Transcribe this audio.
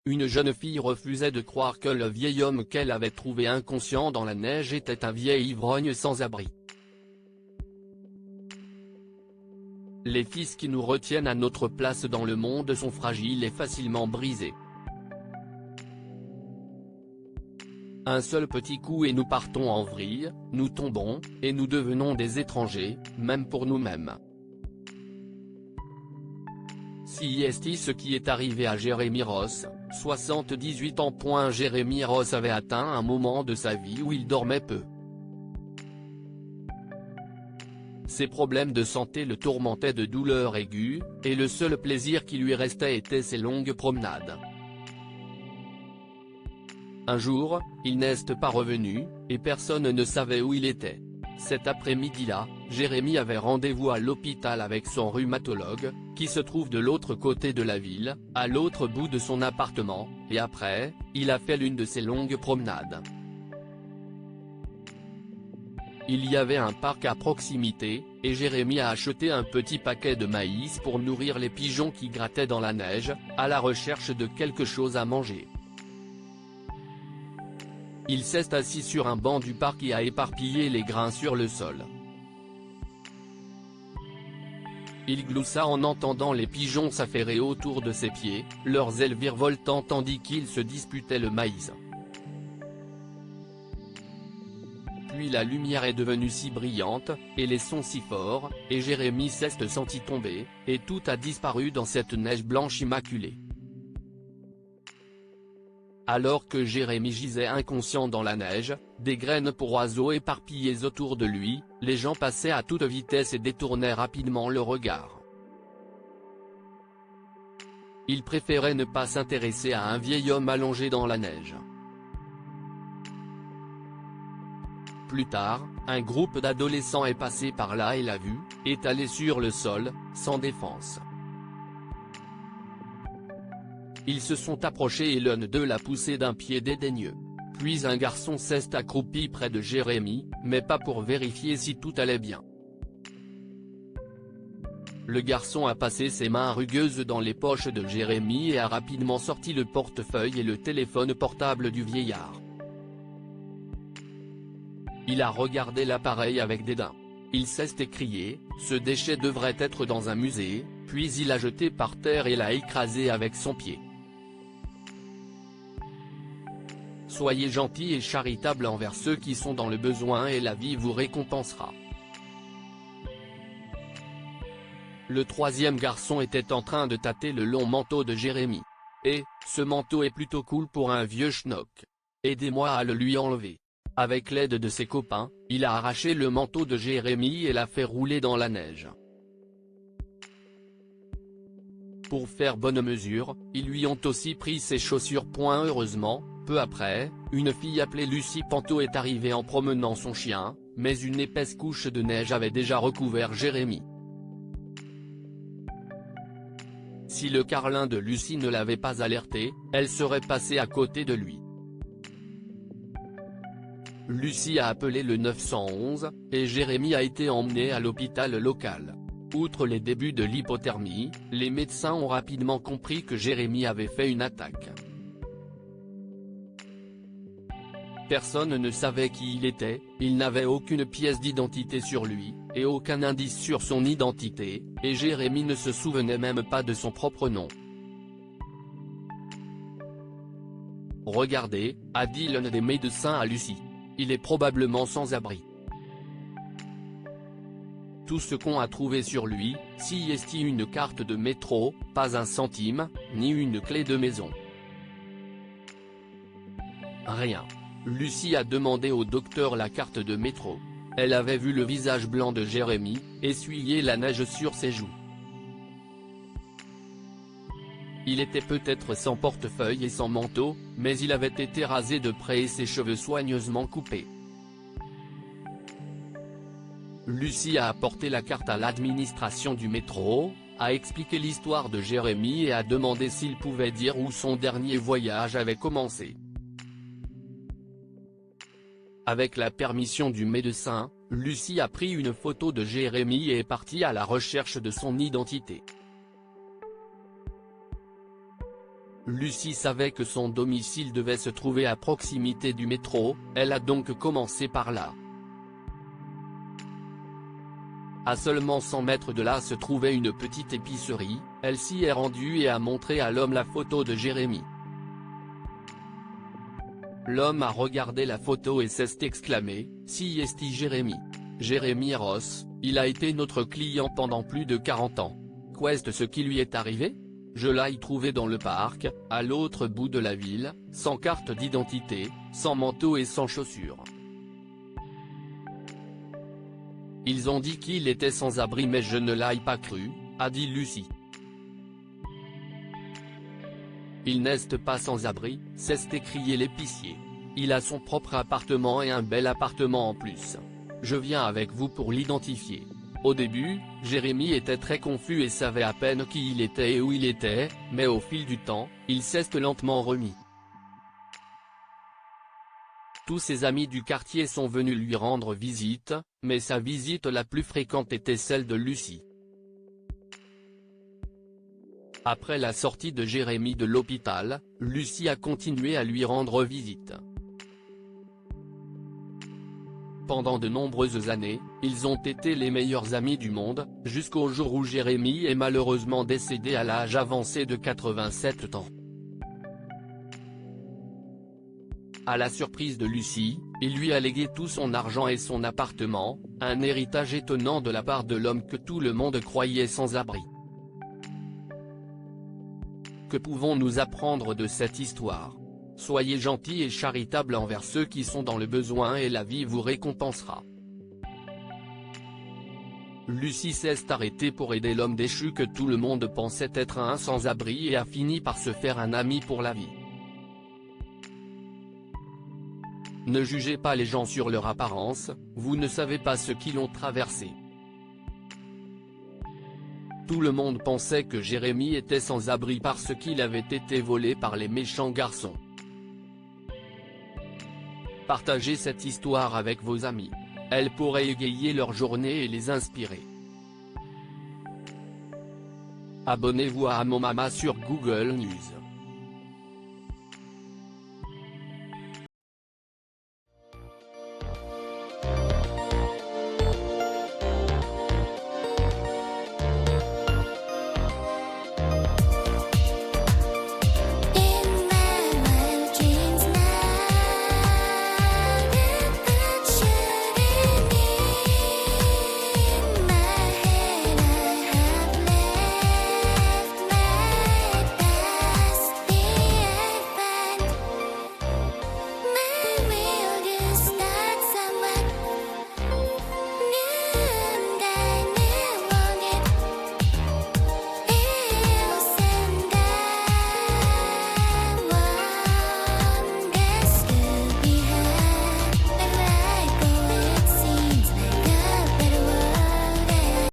une jeune fille refusait de croire que le vieil homme qu'elle avait trouvé inconscient dans la neige était un vieil ivrogne sans abri. Les fils qui nous retiennent à notre place dans le monde sont fragiles et facilement brisés. Un seul petit coup et nous partons en vrille, nous tombons, et nous devenons des étrangers, même pour nous-mêmes. Si est ce qui est arrivé à Jérémy Ross, 78 ans. Jérémy Ross avait atteint un moment de sa vie où il dormait peu. Ses problèmes de santé le tourmentaient de douleurs aiguës, et le seul plaisir qui lui restait était ses longues promenades. Un jour, il n'est pas revenu, et personne ne savait où il était. Cet après-midi-là, Jérémy avait rendez-vous à l'hôpital avec son rhumatologue, qui se trouve de l'autre côté de la ville, à l'autre bout de son appartement, et après, il a fait l'une de ses longues promenades. Il y avait un parc à proximité, et Jérémy a acheté un petit paquet de maïs pour nourrir les pigeons qui grattaient dans la neige, à la recherche de quelque chose à manger. Il s'est assis sur un banc du parc et a éparpillé les grains sur le sol. Il gloussa en entendant les pigeons s'affairer autour de ses pieds, leurs ailes virevoltant tandis qu'ils se disputaient le maïs. Puis la lumière est devenue si brillante, et les sons si forts, et Jérémy s'est senti tomber, et tout a disparu dans cette neige blanche immaculée. Alors que Jérémy gisait inconscient dans la neige, des graines pour oiseaux éparpillées autour de lui, les gens passaient à toute vitesse et détournaient rapidement le regard. Il préférait ne pas s'intéresser à un vieil homme allongé dans la neige. Plus tard, un groupe d'adolescents est passé par là et l'a vu, étalé sur le sol, sans défense. Ils se sont approchés et l'un d'eux l'a poussé d'un pied dédaigneux. Puis un garçon s'est accroupi près de Jérémy, mais pas pour vérifier si tout allait bien. Le garçon a passé ses mains rugueuses dans les poches de Jérémy et a rapidement sorti le portefeuille et le téléphone portable du vieillard. Il a regardé l'appareil avec dédain. Il s'est écrié, « Ce déchet devrait être dans un musée », puis il l'a jeté par terre et l'a écrasé avec son pied. Soyez gentils et charitables envers ceux qui sont dans le besoin et la vie vous récompensera. Le troisième garçon était en train de tâter le long manteau de Jérémy. « Eh, ce manteau est plutôt cool pour un vieux schnock. Aidez-moi à le lui enlever. » Avec l'aide de ses copains, il a arraché le manteau de Jérémy et l'a fait rouler dans la neige. Pour faire bonne mesure, ils lui ont aussi pris ses chaussures. Heureusement, peu après, une fille appelée Lucie Panteau est arrivée en promenant son chien, mais une épaisse couche de neige avait déjà recouvert Jérémy. Si le carlin de Lucie ne l'avait pas alerté, elle serait passée à côté de lui. Lucie a appelé le 911, et Jérémy a été emmené à l'hôpital local. Outre les débuts de l'hypothermie, les médecins ont rapidement compris que Jérémy avait fait une attaque. Personne ne savait qui il était, il n'avait aucune pièce d'identité sur lui, et aucun indice sur son identité, et Jérémy ne se souvenait même pas de son propre nom. « Regardez », a dit l'un des médecins à Lucie. Il est probablement sans abri. Tout ce qu'on a trouvé sur lui, si est une carte de métro, pas un centime, ni une clé de maison. Rien. Lucie a demandé au docteur la carte de métro. Elle avait vu le visage blanc de Jérémy, essuyer la neige sur ses joues. Il était peut-être sans portefeuille et sans manteau, mais il avait été rasé de près et ses cheveux soigneusement coupés. Lucie a apporté la carte à l'administration du métro, a expliqué l'histoire de Jérémy et a demandé s'il pouvait dire où son dernier voyage avait commencé. Avec la permission du médecin, Lucie a pris une photo de Jérémy et est partie à la recherche de son identité. Lucie savait que son domicile devait se trouver à proximité du métro, elle a donc commencé par là. À seulement 100 mètres de là se trouvait une petite épicerie, elle s'y est rendue et a montré à l'homme la photo de Jérémy. L'homme a regardé la photo et s'est exclamé, « Si esti Jérémy. Jérémy Ross, il a été notre client pendant plus de 40 ans. Qu'est-ce ce qui lui est arrivé? Je l'ai trouvé dans le parc, à l'autre bout de la ville, sans carte d'identité, sans manteau et sans chaussures. Ils ont dit qu'il était sans abri mais je ne l'ai pas cru, a dit Lucie. Il n'est pas sans abri, s'est écrié l'épicier. Il a son propre appartement et un bel appartement en plus. Je viens avec vous pour l'identifier. Au début, Jérémy était très confus et savait à peine qui il était et où il était, mais au fil du temps, il s'est lentement remis. Tous ses amis du quartier sont venus lui rendre visite, mais sa visite la plus fréquente était celle de Lucie. Après la sortie de Jérémy de l'hôpital, Lucie a continué à lui rendre visite. Pendant de nombreuses années, ils ont été les meilleurs amis du monde, jusqu'au jour où Jérémy est malheureusement décédé à l'âge avancé de 87 ans. À la surprise de Lucie, il lui a légué tout son argent et son appartement, un héritage étonnant de la part de l'homme que tout le monde croyait sans abri. Que pouvons-nous apprendre de cette histoire? Soyez gentils et charitables envers ceux qui sont dans le besoin et la vie vous récompensera. Lucie s'est arrêtée pour aider l'homme déchu que tout le monde pensait être un sans-abri et a fini par se faire un ami pour la vie. Ne jugez pas les gens sur leur apparence, vous ne savez pas ce qu'ils ont traversé. Tout le monde pensait que Jérémy était sans abri parce qu'il avait été volé par les méchants garçons. Partagez cette histoire avec vos amis. Elle pourrait égayer leur journée et les inspirer. Abonnez-vous à Mon Mama sur Google News.